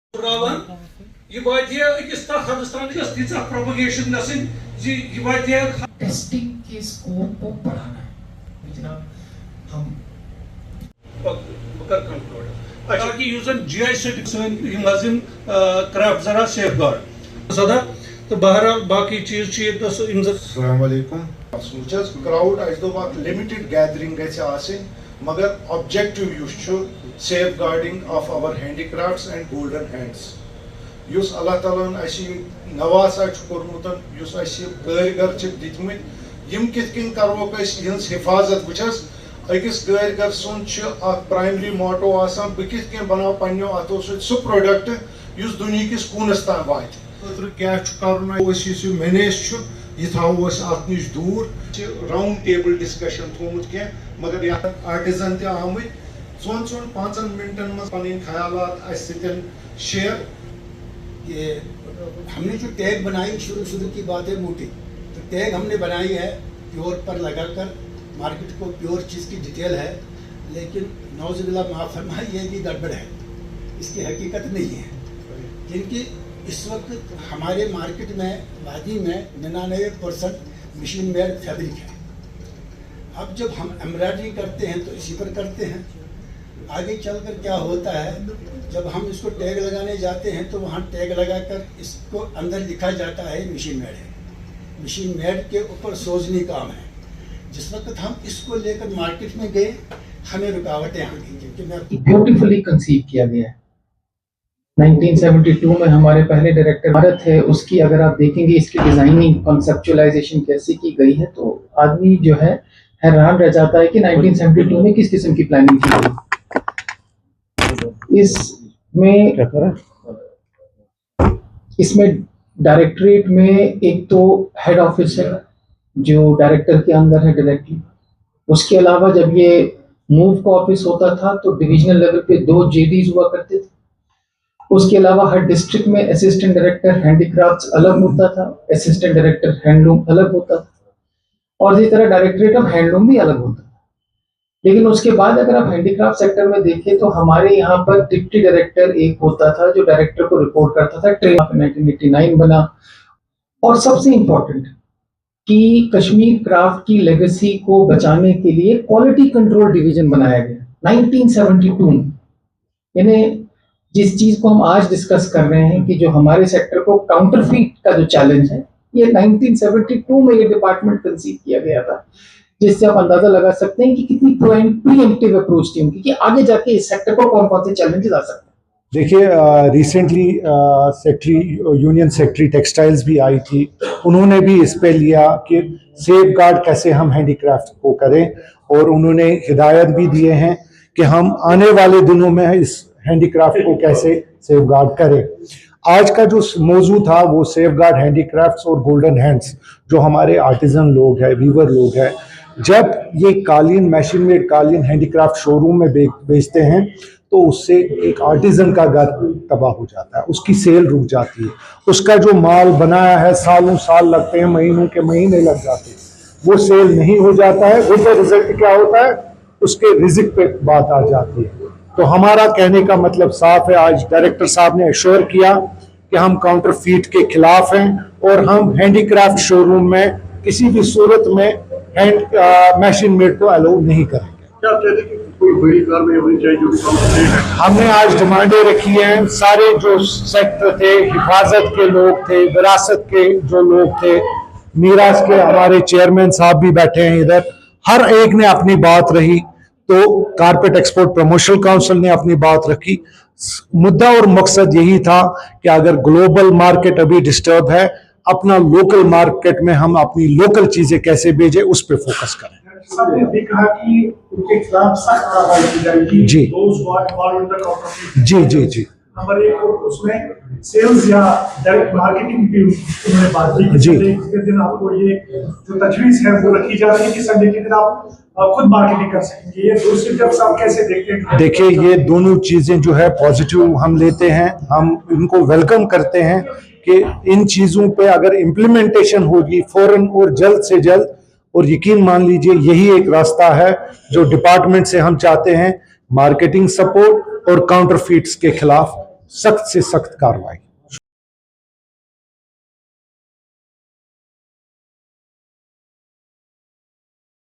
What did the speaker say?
ये वातिया अकिस तथ हदस तान तीचा प्रोपगेशन गसन जी ये वातिया टेस्टिंग के स्कोप को बढ़ाना है जनाब। हम कर कंट्रोल अच्छा कि यूजन जीआई सर्टिफिकेशन इमाजिन क्राफ्ट जरा सेफ गार्ड सदा तो बहरहाल बाकी चीज चीज दस अस्सलाम वालेकुम सोचस क्राउड आज दो बात लिमिटेड गैदरिंग गछ आसिन मगर ऑब्जेक्टिव युस छु safeguarding of our handicrafts and golden hands युस अल्लाह ताला असी नवासा छु कोरमुतन युस असी कारीगर छु दितमित यम कितकिन करवोक अस यहंस हिफाजत बुझस अकिस कारीगर सुन छु अ प्राइमरी मोटो आसान ब कितकिन बनाव पन्यो अतो सु प्रोडक्ट युस दुनिया किस कोनस तान वात क्या कर मैनेज यह थो अत नश दूर राउंड टेबल डिस्कशन थोमुत क्या मगर ये आर्टिजन ते आमत सोन 5 मिनटन में पन ख्यालात शेयर। ये हमने जो टैग बनाई शुरू की बात है मोटी, तो टैग हमने बनाई है प्योर पर लगाकर, मार्केट को प्योर चीज़ की डिटेल है, लेकिन नौजुबिल्ला माफ़ फरमाए ये भी गड़बड़ है, इसकी हकीकत नहीं है। जिनकी इस वक्त हमारे मार्केट में वादी में 99% मशीन मेड फैब्रिक है। अब जब हम एम्ब्रॉयडरी करते हैं तो इसी पर करते हैं। आगे चलकर क्या होता है, जब हम इसको टैग लगाने जाते हैं तो वहाँ टैग लगाकर इसको अंदर लिखा जाता है मशीन मेड है। मशीन मेड के ऊपर सोजनी काम है। जिस वक्त हम इसको लेकर मार्केट में गए हमें रुकावटें आ गई, क्योंकि मैं ब्यूटीफुली कंसीव किया गया है। 1972 में हमारे पहले डायरेक्टर भारत है, उसकी अगर आप देखेंगे इसकी डिजाइनिंग कॉन्सेप्चुअलाइजेशन कैसे की गई है तो आदमी जो है हैरान रह जाता है कि 1972 में किस किस्म की प्लानिंग की गई। इसमें डायरेक्टरेट में एक तो हेड ऑफिस है जो डायरेक्टर के अंदर है डायरेक्टली। उसके अलावा जब ये मूव का ऑफिस होता था तो डिविजनल लेवल पे 2 जेडीज हुआ करते थे। उसके अलावा हर डिस्ट्रिक्ट में असिस्टेंट डायरेक्टर हैंडीक्राफ्ट्स अलग होता था, असिस्टेंट डायरेक्टर हैंडलूम अलग होता था, और इसी तरह डायरेक्टरेट ऑफ हैंडलूम भी अलग होता था। लेकिन उसके बाद अगर आप हैंडीक्राफ्ट सेक्टर में देखें तो हमारे यहाँ पर डिप्टी डायरेक्टर एक होता था जो डायरेक्टर को रिपोर्ट करता था। ट्रेन 1989 बना। और सबसे इंपॉर्टेंट कि कश्मीर क्राफ्ट की लेगेसी को बचाने के लिए क्वालिटी कंट्रोल डिवीजन बनाया गया 1972 में। यानी जिस चीज को हम आज डिस्कस कर रहे हैं कि जो हमारे सेक्टर को काउंटरफीट का जो चैलेंज है, ये 1972 में ये डिपार्टमेंट कंसीव किया गया था, जिससे आप अंदाजा लगा सकते हैं कि कितनी प्रीएम्प्टिव अप्रोच थी उनकी कि आगे जाके इस सेक्टर को कौन कौन से चैलेंजेस आ सकते हैं। देखिए रिसेंटली यूनियन सेक्रेटरी टेक्सटाइल्स भी आई थी, उन्होंने भी इस पे लिया कि सेफ गार्ड कैसे हम हैंडीक्राफ्ट को करें, और उन्होंने हिदायत भी दिए हैं कि हम आने वाले दिनों में इस हैंडीक्राफ्ट को कैसे सेफ गार्ड करें। आज का जो मौजू था वो सेफ गार्ड हैंडीक्राफ्ट्स और गोल्डन हैंड्स, जो हमारे आर्टिजन लोग हैं, वीवर लोग हैं, जब ये कालीन मशीन मेड कालीन हैंडीक्राफ्ट शोरूम में बेचते हैं तो उससे एक आर्टिजन का घर तबाह हो जाता है, उसकी सेल रुक जाती है, उसका जो माल बनाया है सालों साल लगते हैं, महीनों के महीने लग जाते हैं, वो सेल नहीं हो जाता है। उसका रिजल्ट क्या होता है, उसके रिजिक पे बात आ जाती है। तो हमारा कहने का मतलब साफ है, आज डायरेक्टर साहब ने एश्योर किया कि हम काउंटरफीट के खिलाफ हैं और हम हैंडीक्राफ्ट शोरूम में किसी भी सूरत में मशीन मेड को अलाउ नहीं करेंगे। क्या कहते हैं कि कोई बड़ी कार्रवाई होनी चाहिए जो हमने आज डिमांडें रखी हैं। सारे जो सेक्टर थे, हिफाजत के लोग थे, विरासत के जो लोग थे, मीरास के हमारे चेयरमैन साहब भी बैठे हैं इधर, हर एक ने अपनी बात रही। तो कारपेट एक्सपोर्ट प्रमोशन काउंसिल ने अपनी बात रखी। मुद्दा और मकसद यही था कि अगर ग्लोबल मार्केट अभी डिस्टर्ब है, अपना लोकल मार्केट में हम अपनी लोकल चीजें कैसे भेजें उस पर फोकस करें। सबने भी कहा कि उनके खिलाफ सख्त कार्रवाई की जाएगी। जी जी जी जी। नंबर 1 उसमें सेल्स या डायरेक्ट मार्केटिंग की उन्होंने बात की। जी। के दिन आपको ये जो तजवीज है वो रखी जा रही है कि संडे के दिन आप खुद मार्केटिंग कर सकेंगे। ये दूसरी तरफ आप कैसे देखते हैं? देखिए, ये दोनों चीजें जो है पॉजिटिव हम लेते हैं, हम इनको वेलकम करते हैं कि इन चीजों पे अगर इम्प्लीमेंटेशन होगी फौरन और जल्द से जल्द, और यकीन मान लीजिए यही एक रास्ता है जो डिपार्टमेंट से हम चाहते हैं, मार्केटिंग सपोर्ट और काउंटरफीट्स के खिलाफ सख्त से सख्त कार्रवाई।